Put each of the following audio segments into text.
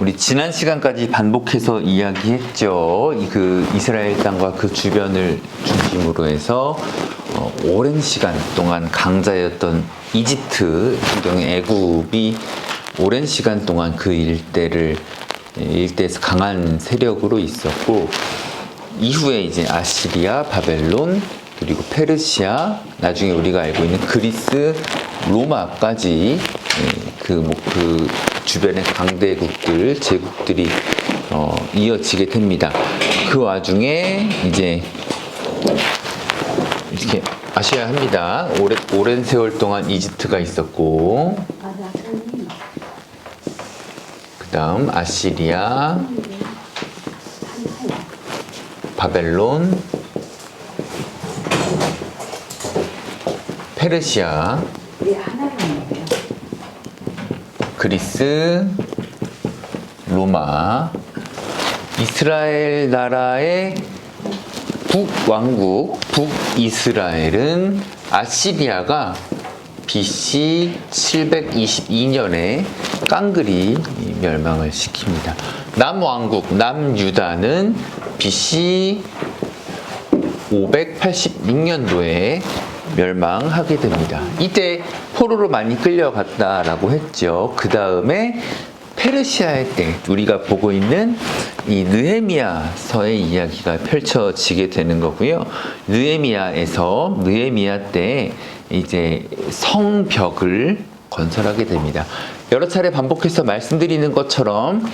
우리 지난 시간까지 반복해서 이야기했죠. 그 이스라엘 땅과 그 주변을 중심으로 해서 오랜 시간 동안 강자였던 이집트, 일종의 애굽이 오랜 시간 동안 그 일대에서 강한 세력으로 있었고, 이후에 이제 아시리아, 바벨론, 그리고 페르시아, 나중에 우리가 알고 있는 그리스, 로마까지 그 주변의 강대국들, 제국들이 이어지게 됩니다. 그 와중에 이제 이렇게 아셔야 합니다. 오랜 세월 동안 이집트가 있었고, 그 다음 아시리아, 바벨론, 페르시아, 그리스, 로마, 이스라엘 나라의 북왕국, 북이스라엘은 아시리아가 BC 722년에 깡그리 멸망을 시킵니다. 남왕국, 남유다는 BC 586년도에 멸망하게 됩니다. 이때 포로로 많이 끌려갔다라고 했죠. 그 다음에 페르시아의 때 우리가 보고 있는 이 느헤미야서의 이야기가 펼쳐지게 되는 거고요. 느헤미야 때 이제 성벽을 건설하게 됩니다. 여러 차례 반복해서 말씀드리는 것처럼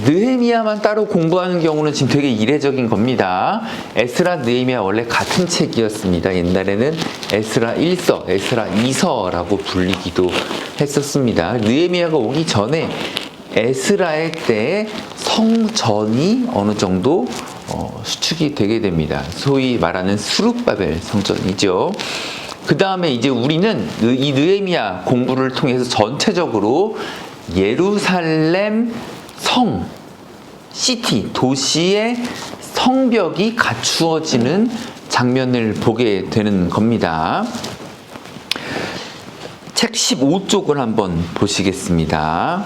느헤미야만 따로 공부하는 경우는 지금 되게 이례적인 겁니다. 에스라, 느헤미야 원래 같은 책이었습니다. 옛날에는 에스라 1서, 에스라 2서라고 불리기도 했었습니다. 느헤미야가 오기 전에 에스라의 때에 성전이 어느 정도 수축이 되게 됩니다. 소위 말하는 스룹바벨 성전이죠. 그 다음에 이제 우리는 이 느헤미야 공부를 통해서 전체적으로 예루살렘 성, 시티, 도시의 성벽이 갖추어지는 장면을 보게 되는 겁니다. 책 15쪽을 한번 보시겠습니다.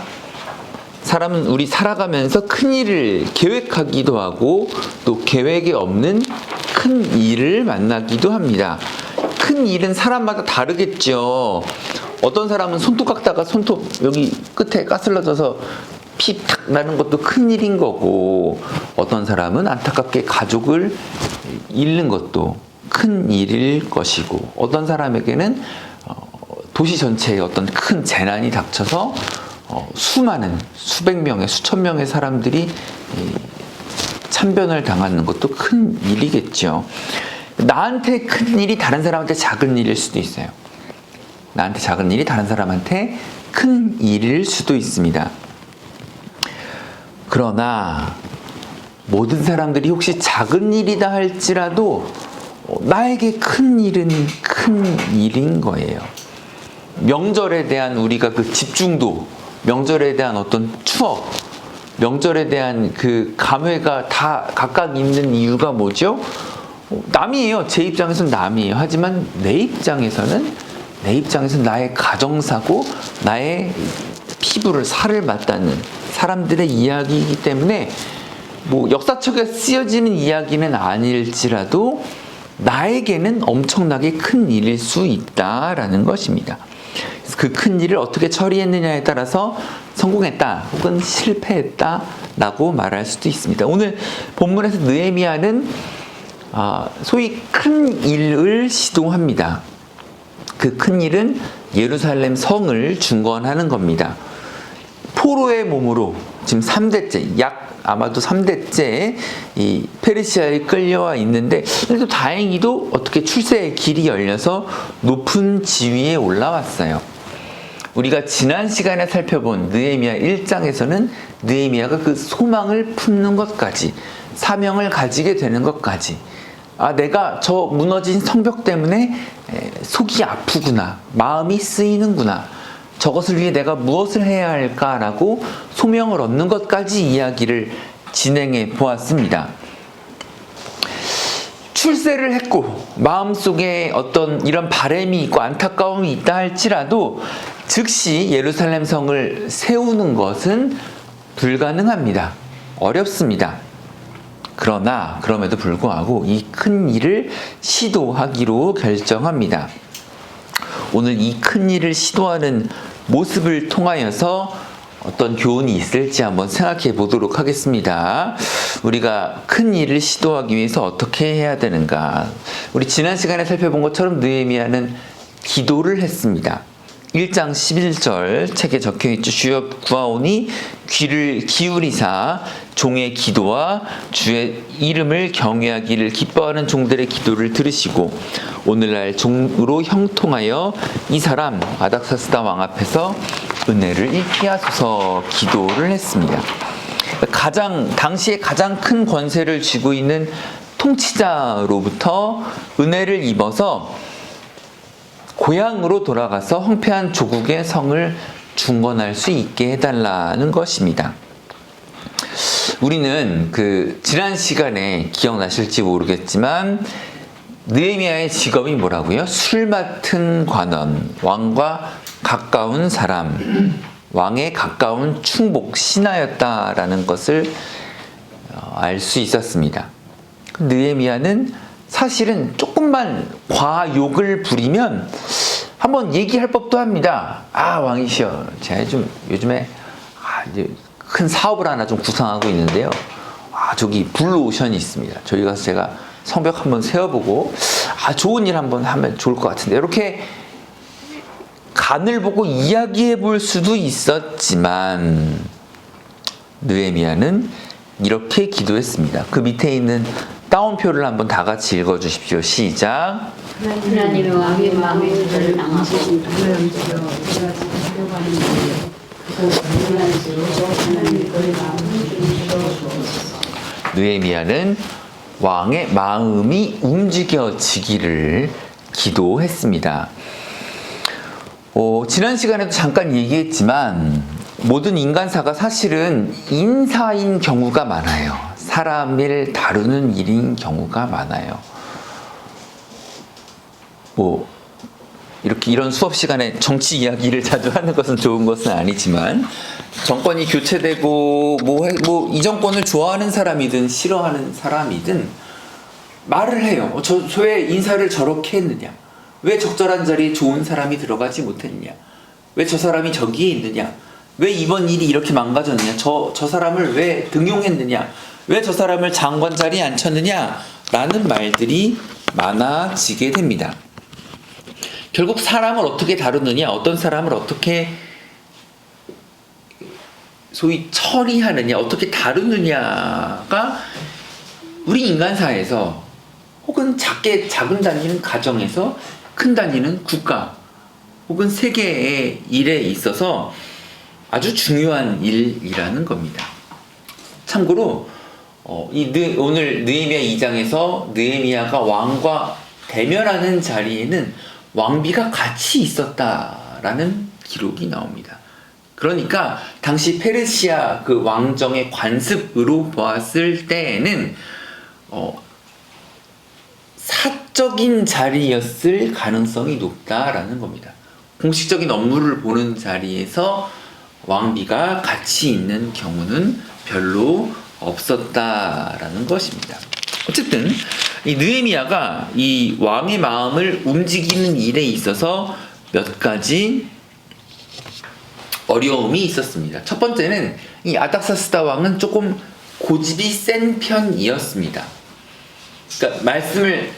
사람은 우리 살아가면서 큰 일을 계획하기도 하고 또 계획에 없는 큰 일을 만나기도 합니다. 큰 일은 사람마다 다르겠죠. 어떤 사람은 손톱 깎다가 손톱 여기 끝에 까슬러져서 피 탁 나는 것도 큰 일인 거고, 어떤 사람은 안타깝게 가족을 잃는 것도 큰 일일 것이고, 어떤 사람에게는 도시 전체에 어떤 큰 재난이 닥쳐서 수많은 수백 명의 수천 명의 사람들이 참변을 당하는 것도 큰 일이겠죠. 나한테 큰 일이 다른 사람한테 작은 일일 수도 있어요. 나한테 작은 일이 다른 사람한테 큰 일일 수도 있습니다. 그러나 모든 사람들이 혹시 작은 일이다 할지라도 나에게 큰 일은 큰 일인 거예요. 명절에 대한 우리가 그 집중도, 명절에 대한 어떤 추억, 명절에 대한 그 감회가 다 각각 있는 이유가 뭐죠? 남이에요. 제 입장에서는 남이에요. 하지만 내 입장에서는 나의 가정사고, 나의 피부를, 살을 맞닿는 사람들의 이야기이기 때문에 뭐 역사책에 쓰여지는 이야기는 아닐지라도 나에게는 엄청나게 큰 일일 수 있다라는 것입니다. 그 큰 일을 어떻게 처리했느냐에 따라서 성공했다 혹은 실패했다라고 말할 수도 있습니다. 오늘 본문에서 느헤미야는 소위 큰 일을 시도합니다. 그 큰 일은 예루살렘 성을 중건하는 겁니다. 포로의 몸으로 지금 3대째, 아마도 3대째 이 페르시아에 끌려와 있는데, 그래도 다행히도 어떻게 출세의 길이 열려서 높은 지위에 올라왔어요. 우리가 지난 시간에 살펴본 느헤미야 1장에서는 느헤미야가 그 소망을 품는 것까지, 사명을 가지게 되는 것까지, 내가 저 무너진 성벽 때문에 속이 아프구나, 마음이 쓰이는구나, 저것을 위해 내가 무엇을 해야 할까라고 소명을 얻는 것까지 이야기를 진행해 보았습니다. 출세를 했고 마음속에 어떤 이런 바람이 있고 안타까움이 있다 할지라도 즉시 예루살렘 성을 세우는 것은 불가능합니다. 어렵습니다. 그러나 그럼에도 불구하고 이 큰 일을 시도하기로 결정합니다. 오늘 이 큰 일을 시도하는 모습을 통하여서 어떤 교훈이 있을지 한번 생각해 보도록 하겠습니다. 우리가 큰 일을 시도하기 위해서 어떻게 해야 되는가? 우리 지난 시간에 살펴본 것처럼 느헤미야는 기도를 했습니다. 1장 11절 책에 적혀있죠. 주여 구하오니 귀를 기울이사 종의 기도와 주의 이름을 경외하기를 기뻐하는 종들의 기도를 들으시고 오늘날 종으로 형통하여 이 사람 아닥사스다 왕 앞에서 은혜를 잊게 하소서 기도를 했습니다. 당시에 가장 큰 권세를 쥐고 있는 통치자로부터 은혜를 입어서 고향으로 돌아가서 황폐한 조국의 성을 중건할 수 있게 해달라는 것입니다. 우리는 지난 시간에 기억나실지 모르겠지만 느헤미야의 직업이 뭐라고요? 술 맡은 관원, 왕과 가까운 사람, 왕에 가까운 충복 신하였다라는 것을 알 수 있었습니다. 느헤미야는 사실은 조금만 과욕을 부리면 한번 얘기할 법도 합니다. 아, 왕이시여, 제가 좀 요즘에 이제 큰 사업을 하나 좀 구상하고 있는데요. 저기 블루오션이 있습니다. 저기 가서 제가 성벽 한번 세워보고 좋은 일 한번 하면 좋을 것 같은데, 이렇게 간을 보고 이야기해 볼 수도 있었지만 느헤미야는 이렇게 기도했습니다. 그 밑에 있는 따옴표를 한번 다 같이 읽어주십시오. 시작. 하나님의 왕의 마음에 저를 당하고 느헤미야는 왕의 마음이 움직여지기를 기도했습니다. 지난 시간에도 잠깐 얘기했지만 모든 인간사가 사실은 인사인 경우가 많아요. 사람을 다루는 일인 경우가 많아요. 이런 수업 시간에 정치 이야기를 자주 하는 것은 좋은 것은 아니지만, 정권이 교체되고 이 정권을 좋아하는 사람이든 싫어하는 사람이든 말을 해요. 왜 인사를 저렇게 했느냐? 왜 적절한 자리에 좋은 사람이 들어가지 못했느냐? 왜 저 사람이 저기에 있느냐? 왜 이번 일이 이렇게 망가졌느냐? 저 사람을 왜 등용했느냐? 왜 저 사람을 장관 자리에 앉혔느냐? 라는 말들이 많아지게 됩니다. 결국 사람을 어떻게 다루느냐, 어떤 사람을 어떻게 소위 처리하느냐, 어떻게 다루느냐가 우리 인간사에서 혹은 작은 단위는 가정에서 큰 단위는 국가 혹은 세계의 일에 있어서 아주 중요한 일이라는 겁니다. 참고로 오늘 느헤미야 2장에서 느헤미야가 왕과 대면하는 자리에는 왕비가 같이 있었다라는 기록이 나옵니다. 그러니까 당시 페르시아 그 왕정의 관습으로 보았을 때에는 사적인 자리였을 가능성이 높다라는 겁니다. 공식적인 업무를 보는 자리에서 왕비가 같이 있는 경우는 별로 없었다라는 것입니다. 어쨌든 이 느헤미야가 이 왕의 마음을 움직이는 일에 있어서 몇 가지 어려움이 있었습니다. 첫 번째는 이 아닥사스다 왕은 조금 고집이 센 편이었습니다. 그러니까 말씀을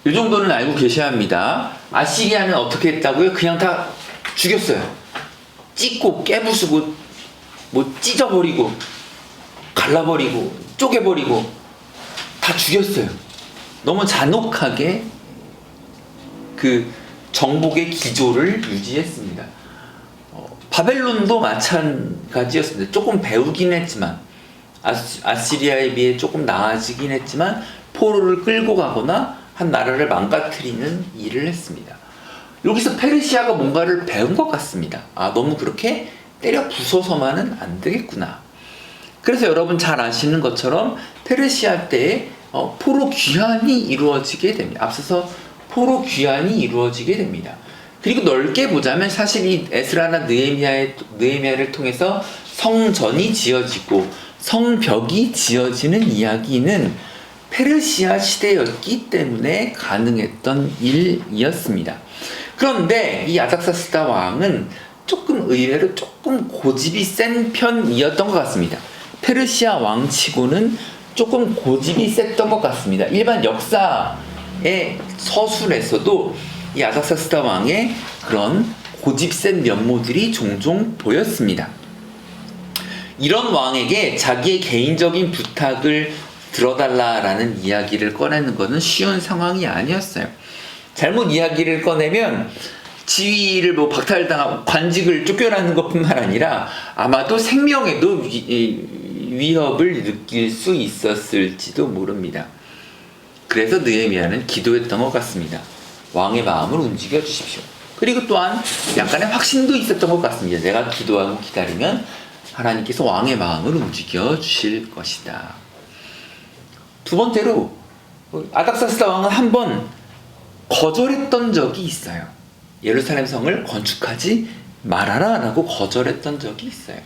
이 정도는 알고 계셔야 합니다. 아시리아는 어떻게 했다고요? 그냥 다 죽였어요. 찢고 깨부수고 찢어버리고 갈라버리고 쪼개버리고 다 죽였어요. 너무 잔혹하게 그 정복의 기조를 유지했습니다. 바벨론도 마찬가지였습니다. 조금 배우긴 했지만, 아시리아에 비해 조금 나아지긴 했지만 포로를 끌고 가거나 한 나라를 망가뜨리는 일을 했습니다. 여기서 페르시아가 뭔가를 배운 것 같습니다. 너무 그렇게 때려 부숴서만은 안 되겠구나. 그래서 여러분 잘 아시는 것처럼 페르시아 때에 포로 귀환이 이루어지게 됩니다. 앞서서 포로 귀환이 이루어지게 됩니다. 그리고 넓게 보자면 사실 이 에스라나 느헤미야를 통해서 성전이 지어지고 성벽이 지어지는 이야기는 페르시아 시대였기 때문에 가능했던 일이었습니다. 그런데 이 아닥사스다 왕은 조금 의외로 조금 고집이 센 편이었던 것 같습니다. 페르시아 왕치고는 조금 고집이 셌던 것 같습니다. 일반 역사의 서술에서도 이 아닥사스다 왕의 그런 고집 센 면모들이 종종 보였습니다. 이런 왕에게 자기의 개인적인 부탁을 들어달라라는 이야기를 꺼내는 것은 쉬운 상황이 아니었어요. 잘못 이야기를 꺼내면 지위를 박탈당하고 관직을 쫓겨나는 것뿐만 아니라 아마도 생명에도 위협을 느낄 수 있었을지도 모릅니다. 그래서 느헤미야는 기도했던 것 같습니다. 왕의 마음을 움직여 주십시오. 그리고 또한 약간의 확신도 있었던 것 같습니다. 내가 기도하고 기다리면 하나님께서 왕의 마음을 움직여 주실 것이다. 두 번째로 아닥사스다 왕은 한번 거절했던 적이 있어요. 예루살렘 성을 건축하지 말아라 라고 거절했던 적이 있어요.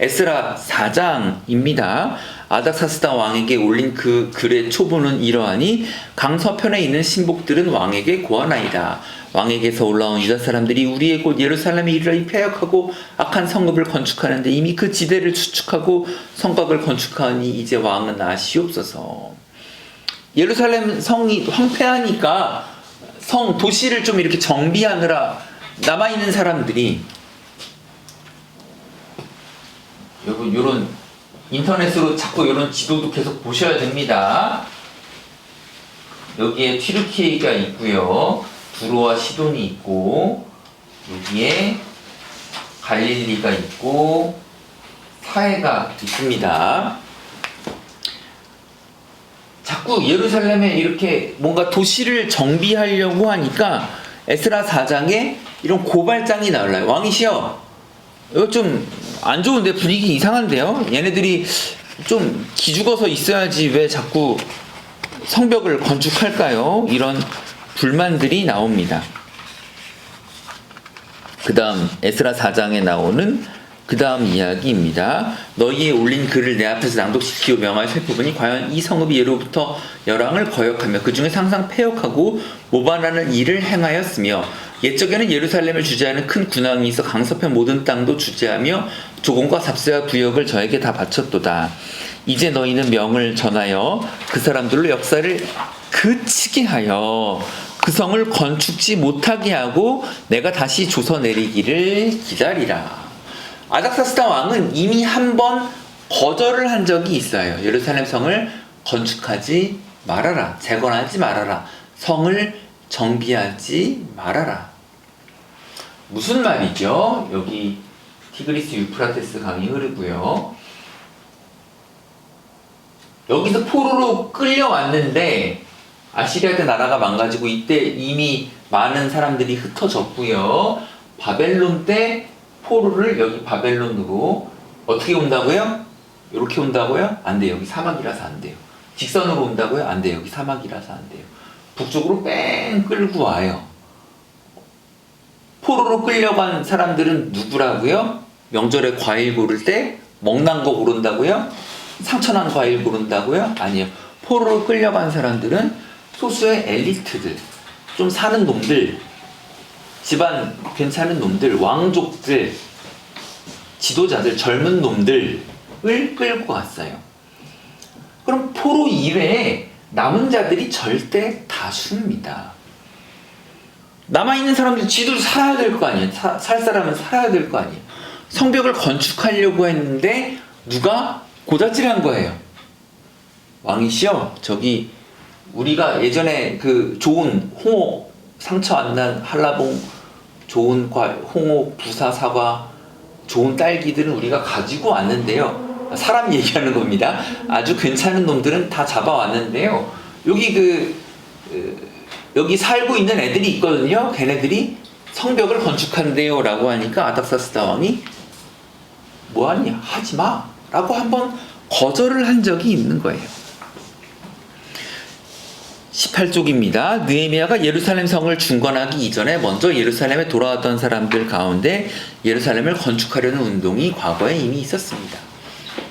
에스라 4장입니다. 아닥사스다 왕에게 올린 그 글의 초본은 이러하니 강서편에 있는 신복들은 왕에게 고하나이다. 왕에게서 올라온 유다 사람들이 우리의 곳 예루살렘에 이르러 폐역하고 악한 성읍을 건축하는데 이미 그 지대를 수축하고 성곽을 건축하니 이제 왕은 아시옵소서. 예루살렘 성이 황폐하니까 도시를 좀 이렇게 정비하느라 남아있는 사람들이, 여러분 요런 인터넷으로 자꾸 요런 지도도 계속 보셔야 됩니다. 여기에 튀르키예가 있고요, 두로와 시돈이 있고, 여기에 갈릴리가 있고 사해가 있습니다. 자꾸 예루살렘에 이렇게 뭔가 도시를 정비하려고 하니까 에스라 4장에 이런 고발장이 나올라요. 왕이시여, 이거 좀 안 좋은데, 분위기 이상한데요? 얘네들이 좀 기죽어서 있어야지 왜 자꾸 성벽을 건축할까요? 이런 불만들이 나옵니다. 그 다음 에스라 4장에 나오는 그 다음 이야기입니다. 너희의 올린 글을 내 앞에서 낭독시키고 명하여 살펴보니 과연 이 성읍이 예로부터 열왕을 거역하며 그 중에 항상 패역하고 모반하는 일을 행하였으며 옛적에는 예루살렘을 주재하는 큰 군왕이 있어 강서편 모든 땅도 주재하며 조공과 삽세와 부역을 저에게 다 바쳤도다. 이제 너희는 명을 전하여 그 사람들로 역사를 그치게 하여 그 성을 건축지 못하게 하고 내가 다시 조서 내리기를 기다리라. 아닥사스다 왕은 이미 한 번 거절을 한 적이 있어요. 예루살렘 성을 건축하지 말아라, 재건하지 말아라, 성을 정비하지 말아라. 무슨 말이죠? 여기 티그리스 유프라테스 강이 흐르고요, 여기서 포로로 끌려왔는데 아시리아대 나라가 망가지고 이때 이미 많은 사람들이 흩어졌고요, 바벨론 때 포로를 여기 바벨론으로 어떻게 온다고요? 이렇게 온다고요? 안 돼요. 여기 사막이라서 안 돼요. 직선으로 온다고요? 안 돼요. 여기 사막이라서 안 돼요. 북쪽으로 뺑 끌고 와요. 포로로 끌려간 사람들은 누구라고요? 명절에 과일 고를 때 먹난 거 고른다고요? 상처난 과일 고른다고요? 아니요. 포로로 끌려간 사람들은 소수의 엘리트들, 좀 사는 놈들, 집안 괜찮은 놈들, 왕족들, 지도자들, 젊은 놈들을 끌고 갔어요. 그럼 포로 이외에 남은 자들이 절대 다수입니다. 남아있는 사람들, 지도 살아야 될 거 아니에요. 살 사람은 살아야 될 거 아니에요. 성벽을 건축하려고 했는데 누가 고다질한 거예요. 왕이시여, 저기 우리가 예전에 그 좋은 홍옥, 상처 안 난 한라봉, 좋은 홍옥, 부사, 사과, 좋은 딸기들은 우리가 가지고 왔는데요. 사람 얘기하는 겁니다. 아주 괜찮은 놈들은 다 잡아왔는데요. 여기 살고 있는 애들이 있거든요. 걔네들이 성벽을 건축한대요 라고 하니까 아닥사스다 왕이 뭐하니? 하지마 라고 한번 거절을 한 적이 있는 거예요. 18쪽입니다. 느헤미야가 예루살렘 성을 중건하기 이전에 먼저 예루살렘에 돌아왔던 사람들 가운데 예루살렘을 건축하려는 운동이 과거에 이미 있었습니다.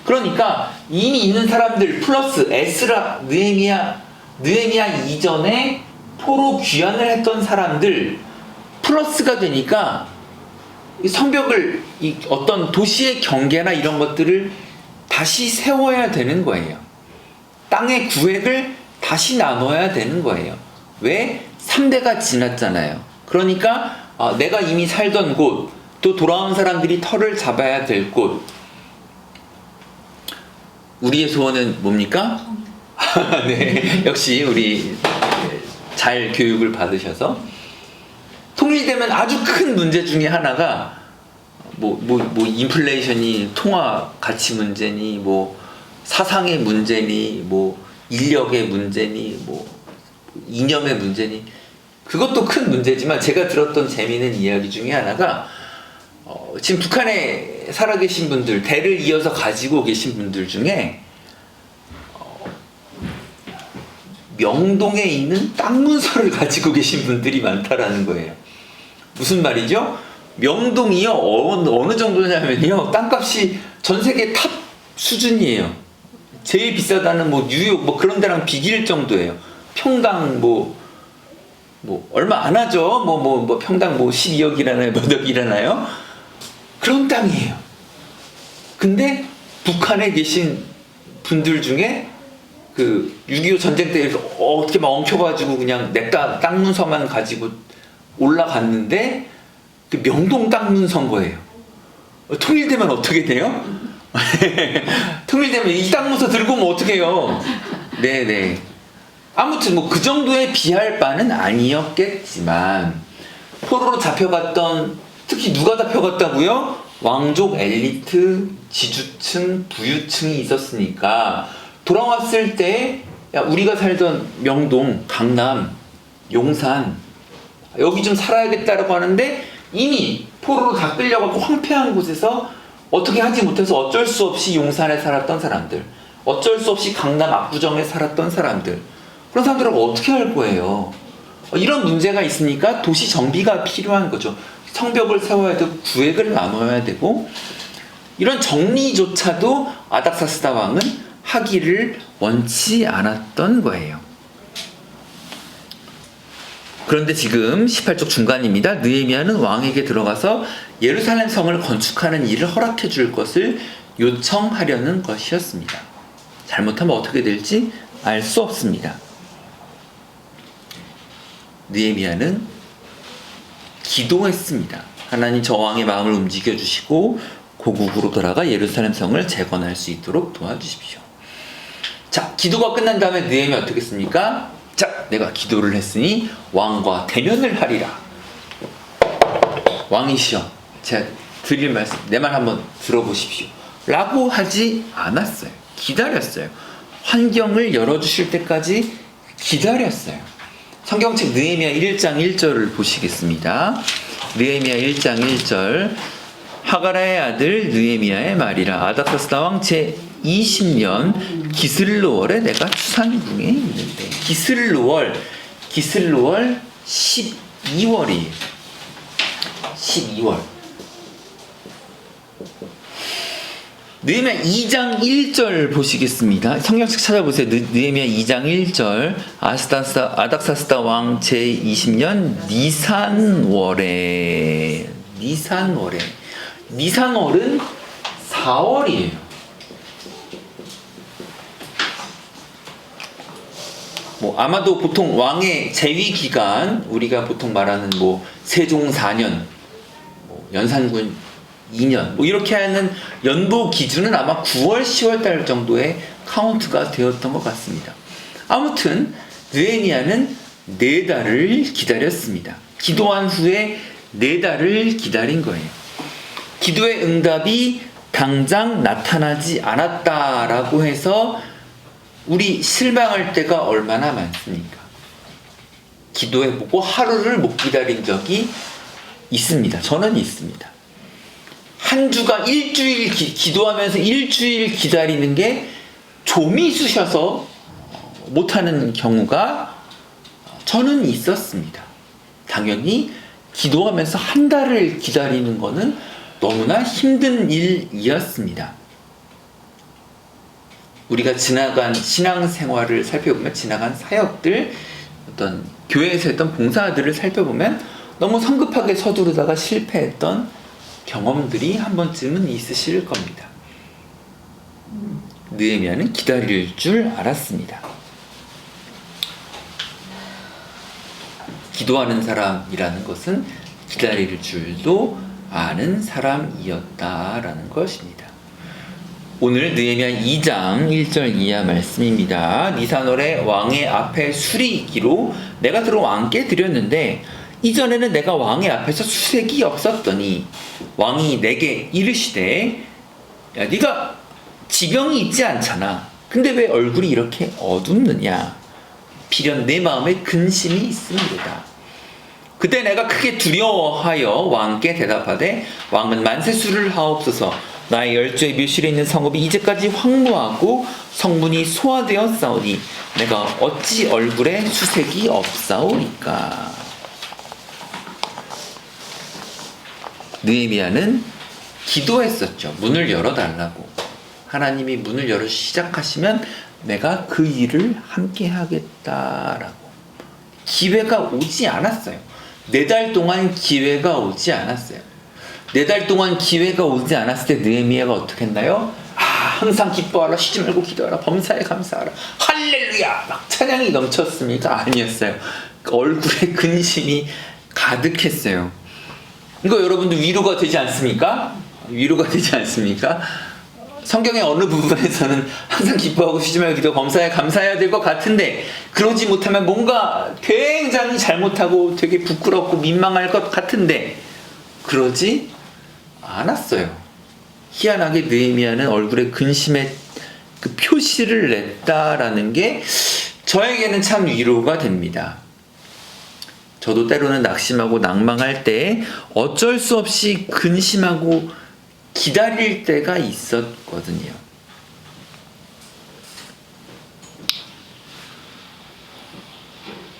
그러니까 이미 있는 사람들 플러스 에스라, 느헤미야 이전에 포로 귀환을 했던 사람들 플러스가 되니까 이 성벽을 어떤 도시의 경계나 이런 것들을 다시 세워야 되는 거예요. 땅의 구획을 다시 나눠야 되는 거예요. 왜? 3대가 지났잖아요. 그러니까 내가 이미 살던 곳, 또 돌아온 사람들이 터를 잡아야 될 곳. 우리의 소원은 뭡니까? 네, 역시 우리 잘 교육을 받으셔서 통일되면 아주 큰 문제 중에 하나가 인플레이션이 통화 가치 문제니 사상의 문제니 인력의 문제니 이념의 문제니 그것도 큰 문제지만 제가 들었던 재미있는 이야기 중에 하나가 지금 북한에 살아계신 분들 대를 이어서 가지고 계신 분들 중에 명동에 있는 땅 문서를 가지고 계신 분들이 많다라는 거예요. 무슨 말이죠? 명동이요 어느 정도냐면요 땅값이 전 세계 탑 수준이에요. 제일 비싸다는 뉴욕 그런 데랑 비길 정도예요. 평당 얼마 안 하죠. 평당 12억이라나요? 몇 억이라나요? 그런 땅이에요. 근데 북한에 계신 분들 중에 그 6.25 전쟁 때 어떻게 막 엉켜가지고 그냥 내 땅 문서만 가지고 올라갔는데 그 명동 땅 문서인 거예요. 통일되면 어떻게 돼요? 통일되면 이 땅 문서 들고 오면 어떻게 해요? 네네. 아무튼 그 정도에 비할 바는 아니었겠지만 포로로 잡혀갔던 특히 누가 잡혀갔다고요? 왕족 엘리트, 지주층, 부유층이 있었으니까 돌아왔을 때 우리가 살던 명동, 강남, 용산 여기 좀 살아야겠다라고 하는데 이미 포로로 다 끌려가고 황폐한 곳에서 어떻게 하지 못해서 어쩔 수 없이 용산에 살았던 사람들, 어쩔 수 없이 강남 압구정에 살았던 사람들, 그런 사람들은 어떻게 할 거예요? 이런 문제가 있으니까 도시 정비가 필요한 거죠. 성벽을 세워야 되고 구획을 나눠야 되고 이런 정리조차도 아닥사스다 왕은 하기를 원치 않았던 거예요. 그런데 지금 18쪽 중간입니다. 느헤미야는 왕에게 들어가서 예루살렘 성을 건축하는 일을 허락해 줄 것을 요청하려는 것이었습니다. 잘못하면 어떻게 될지 알 수 없습니다. 느헤미야는 기도했습니다. 하나님 저 왕의 마음을 움직여 주시고 고국으로 돌아가 예루살렘 성을 재건할 수 있도록 도와주십시오. 자, 기도가 끝난 다음에 느헤미야 어떻게 했습니까? 자, 내가 기도를 했으니 왕과 대면을 하리라. 왕이시여, 제가 드릴 말씀, 내 말 한번 들어보십시오. 라고 하지 않았어요. 기다렸어요. 환경을 열어주실 때까지 기다렸어요. 성경책 느헤미야 1장 1절을 보시겠습니다. 느헤미야 1장 1절 하가라의 아들 느헤미야의 말이라. 아닥사스다 왕 제20년 기슬루월에 내가 추산궁에 있는데. 기슬루월 12월이에요. 12월. 느헤미야 2장 1절 보시겠습니다. 성경책 찾아보세요. 느헤미야 2장 1절 아닥사스다 왕 제20년 니산월에 니산월은 4월이에요. 아마도 보통 왕의 재위 기간 우리가 보통 말하는 세종 4년, 연산군 2년 이렇게 하는 연도 기준은 아마 9월, 10월 달 정도의 카운트가 되었던 것 같습니다. 아무튼 느헤미야는 4달을 기다렸습니다. 기도한 후에 4달을 기다린 거예요. 기도의 응답이 당장 나타나지 않았다라고 해서 우리 실망할 때가 얼마나 많습니까? 기도해보고 하루를 못 기다린 적이 있습니다. 저는 있습니다. 한 주가 일주일 기도하면서 일주일 기다리는 게 좀이 쑤셔서 못하는 경우가 저는 있었습니다. 당연히 기도하면서 한 달을 기다리는 것은 너무나 힘든 일이었습니다. 우리가 지나간 신앙생활을 살펴보면, 지나간 사역들, 어떤 교회에서 했던 봉사들을 살펴보면 너무 성급하게 서두르다가 실패했던 경험들이 한 번쯤은 있으실 겁니다. 느헤미야는 기다릴 줄 알았습니다. 기도하는 사람이라는 것은 기다릴 줄도 아는 사람이었다라는 것입니다. 오늘 느헤미야 2장 1절 이하 말씀입니다. 니사놀의 왕의 앞에 수리기로 내가 들어 왕께 드렸는데 이전에는 내가 왕의 앞에서 수색이 없었더니 왕이 내게 이르시되, 야, 네가 지병이 있지 않잖아. 근데 왜 얼굴이 이렇게 어둡느냐? 비련 내 마음에 근심이 있음이로다. 그때 내가 크게 두려워하여 왕께 대답하되, 왕은 만세수를 하옵소서. 나의 열조의 묘실에 있는 성읍이 이제까지 황무하고 성문이 소화되어 싸우니 내가 어찌 얼굴에 수색이 없사오리까. 느헤미야는 기도했었죠. 문을 열어달라고. 하나님이 문을 열어 시작하시면 내가 그 일을 함께 하겠다라고. 기회가 오지 않았어요. 4달 동안 기회가 오지 않았어요. 4달 동안 기회가 오지 않았을 때 느헤미야가 어떻게 했나요? 항상 기뻐하라, 쉬지 말고 기도하라, 범사에 감사하라, 할렐루야, 막 찬양이 넘쳤습니까? 아니었어요. 얼굴에 근심이 가득했어요. 이거 여러분들 위로가 되지 않습니까? 위로가 되지 않습니까? 성경의 어느 부분에서는 항상 기뻐하고 쉬지 말고 기도, 범사에 감사해야 될 것 같은데, 그러지 못하면 뭔가 굉장히 잘못하고 되게 부끄럽고 민망할 것 같은데 그러지 않았어요. 희한하게 느헤미야는 얼굴에 근심의 그 표시를 냈다라는 게 저에게는 참 위로가 됩니다. 저도 때로는 낙심하고 낭망할 때 어쩔 수 없이 근심하고 기다릴 때가 있었거든요.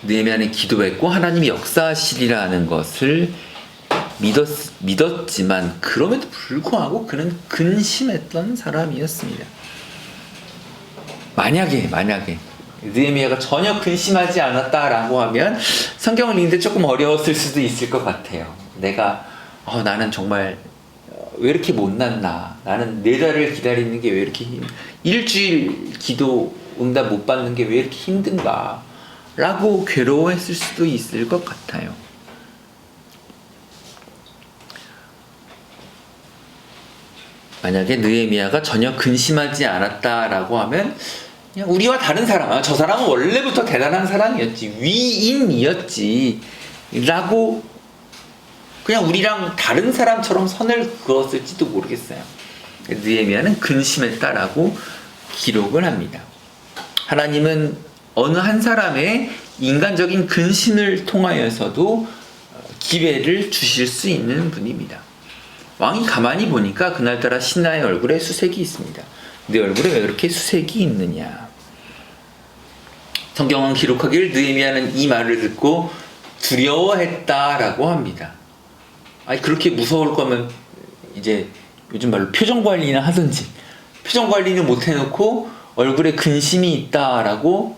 느헤미야는 기도했고 하나님이 역사하시리라는 것을 믿었지만 그럼에도 불구하고 그는 근심했던 사람이었습니다. 만약에 느헤미야가 전혀 근심하지 않았다라고 하면 성경을 읽는데 조금 어려웠을 수도 있을 것 같아요. 내가 나는 정말 왜 이렇게 못났나, 나는 4달을 기다리는 게 왜 이렇게 일주일 기도 응답 못 받는 게 왜 이렇게 힘든가 라고 괴로워했을 수도 있을 것 같아요. 만약에 느헤미야가 전혀 근심하지 않았다라고 하면 그냥 우리와 다른 사람, 저 사람은 원래부터 대단한 사람이었지, 위인이었지 라고 그냥 우리랑 다른 사람처럼 선을 그었을지도 모르겠어요. 느헤미야는 근심했다라고 기록을 합니다. 하나님은 어느 한 사람의 인간적인 근심을 통하여서도 기회를 주실 수 있는 분입니다. 왕이 가만히 보니까 그날따라 신하의 얼굴에 수색이 있습니다. 내 얼굴에 왜 그렇게 수색이 있느냐? 성경은 기록하기를 느헤미야는 이 말을 듣고 두려워했다라고 합니다. 아니, 그렇게 무서울 거면 이제 요즘 말로 표정 관리나 하든지, 표정 관리는 못 해놓고 얼굴에 근심이 있다라고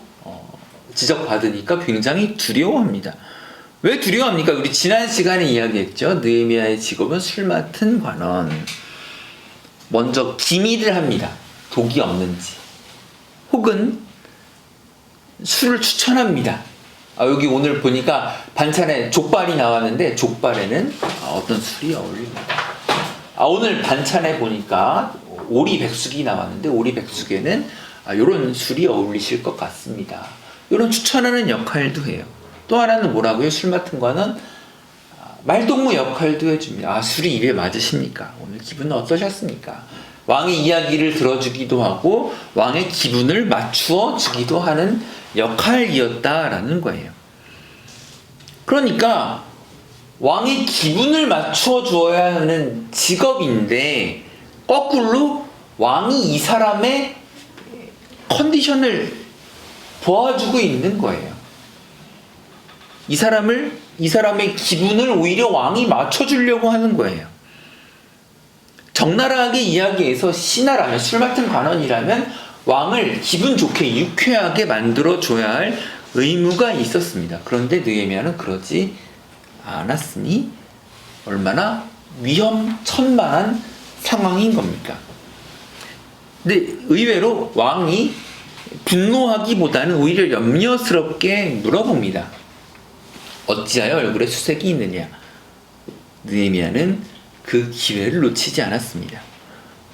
지적받으니까 굉장히 두려워합니다. 왜 두려워합니까? 우리 지난 시간에 이야기했죠. 느헤미야의 직업은 술 맡은 관원. 먼저 기미를 합니다. 독이 없는지. 혹은 술을 추천합니다. 여기 오늘 보니까 반찬에 족발이 나왔는데 족발에는 어떤 술이 어울립니다. 오늘 반찬에 보니까 오리백숙이 나왔는데 오리백숙에는 이런 술이 어울리실 것 같습니다. 이런 추천하는 역할도 해요. 또 하나는 뭐라고요? 술 맡은 거는 말동무 역할도 해줍니다. 술이 입에 맞으십니까? 오늘 기분 어떠셨습니까? 왕의 이야기를 들어주기도 하고 왕의 기분을 맞추어 주기도 하는 역할이었다라는 거예요. 그러니까 왕의 기분을 맞추어 주어야 하는 직업인데 거꾸로 왕이 이 사람의 컨디션을 도와주고 있는 거예요. 이 사람의 기분을 오히려 왕이 맞춰주려고 하는 거예요. 적나라하게 이야기해서 신하라면, 술 맡은 관원이라면 왕을 기분 좋게 유쾌하게 만들어줘야 할 의무가 있었습니다. 그런데 느헤미야는 그러지 않았으니 얼마나 위험천만한 상황인 겁니까? 근데 의외로 왕이 분노하기보다는 오히려 염려스럽게 물어봅니다. 어찌하여 얼굴에 수색이 있느냐? 느헤미야는 그 기회를 놓치지 않았습니다.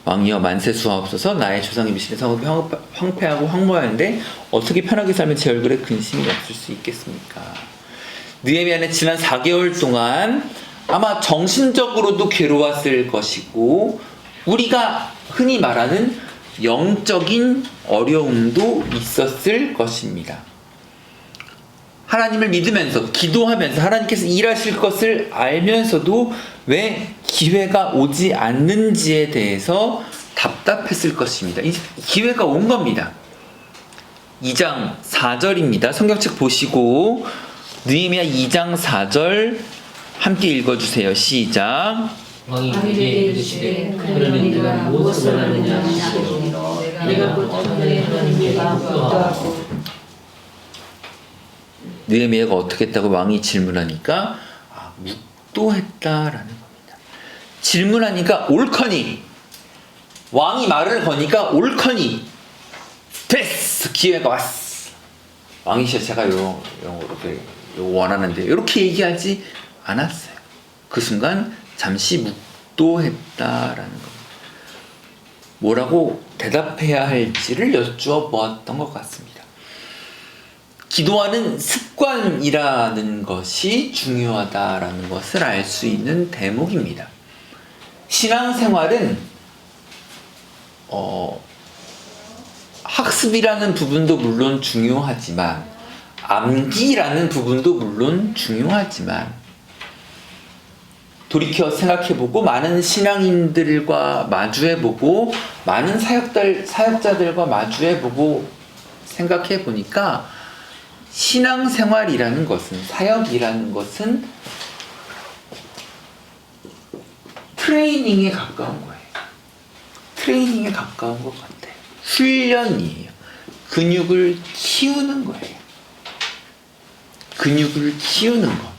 왕이여 만세수하옵소서. 나의 조상이 미시는 성읍이 황폐하고 황무하는데 어떻게 편하게 살면 제 얼굴에 근심이 없을 수 있겠습니까? 느헤미야는 지난 4개월 동안 아마 정신적으로도 괴로웠을 것이고 우리가 흔히 말하는 영적인 어려움도 있었을 것입니다. 하나님을 믿으면서 기도하면서 하나님께서 일하실 것을 알면서도 왜 기회가 오지 않는지에 대해서 답답했을 것입니다. 이제 기회가 온 겁니다. 2장 4절입니다. 성경책 보시고 느헤미야 2장 4절 함께 읽어주세요. 시작. 왕이 그에게 이르시되 그러면 네가 무엇을 하느냐 하시기로 내가 곧 너의 하나님과 묵도하고. 느헤미야가 어떻게 했다고 왕이 질문하니까 묵도했다라는 겁니다. 질문하니까 옳거니, 왕이 말을 거니까 옳거니 됐어, 기회가 왔어. 왕이시여 제가 이렇게 원하는데 이렇게 얘기하지 않았어요. 그 순간 잠시 묵도했다라는 겁니다. 뭐라고 대답해야 할지를 여쭈어 보았던 것 같습니다. 기도하는 습관이라는 것이 중요하다라는 것을 알 수 있는 대목입니다. 신앙생활은 학습이라는 부분도 물론 중요하지만 암기라는 부분도 물론 중요하지만 돌이켜 생각해보고 많은 신앙인들과 마주해보고 많은 사역자들과 마주해보고 생각해보니까 신앙생활이라는 것은, 사역이라는 것은 트레이닝에 가까운 거예요. 트레이닝에 가까운 것 같아요. 훈련이에요. 근육을 키우는 거예요. 근육을 키우는 것.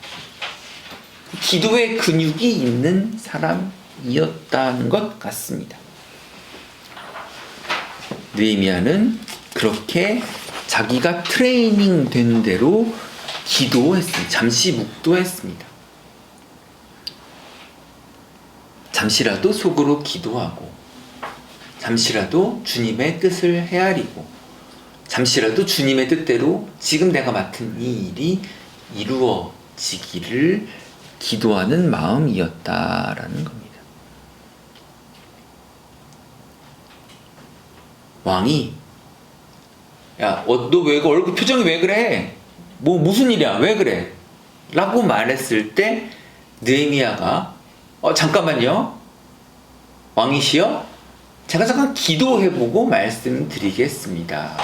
기도에 근육이 있는 사람이었다는 것 같습니다. 느헤미야는 그렇게 자기가 트레이닝 된 대로 기도했습니다. 잠시 묵도했습니다. 잠시라도 속으로 기도하고, 잠시라도 주님의 뜻을 헤아리고, 잠시라도 주님의 뜻대로 지금 내가 맡은 이 일이 이루어지기를 기도하는 마음이었다라는 겁니다. 왕이 야, 너 왜 얼굴 표정이 왜 그래? 무슨 일이야? 왜 그래? 라고 말했을 때 느헤미야가 잠깐만요. 왕이시여? 제가 잠깐 기도해보고 말씀드리겠습니다.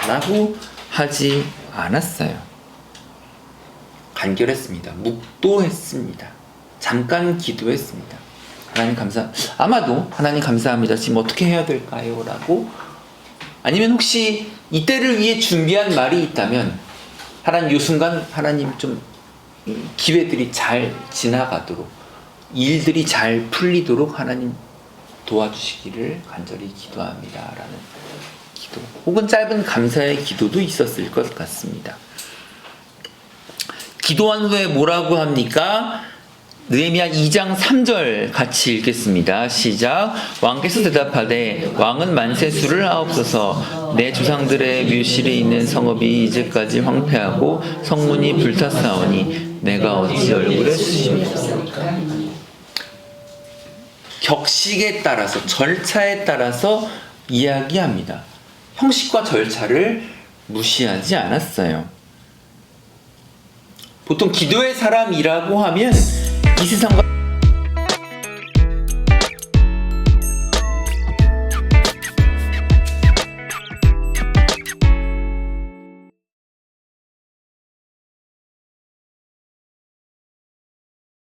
라고 하지 않았어요. 간결했습니다. 묵도했습니다. 잠깐 기도했습니다. 하나님 아마도 하나님 감사합니다. 지금 어떻게 해야 될까요? 라고, 아니면 혹시 이때를 위해 준비한 말이 있다면 하나님 이 순간 하나님 좀 기회들이 잘 지나가도록, 일들이 잘 풀리도록 하나님 도와주시기를 간절히 기도합니다 라는 기도, 혹은 짧은 감사의 기도도 있었을 것 같습니다. 기도한 후에 뭐라고 합니까? 느헤미야 2장 3절 같이 읽겠습니다. 시작. 왕께서 대답하되 왕은 만세수를 하옵소서. 내 조상들의 묘실에 있는 성읍이 이제까지 황폐하고 성문이 불탔사오니 내가 어찌 얼굴에 수심이 없습니까? 격식에 따라서, 절차에 따라서 이야기합니다. 형식과 절차를 무시하지 않았어요. 보통 기도의 사람이라고 하면 이 세상과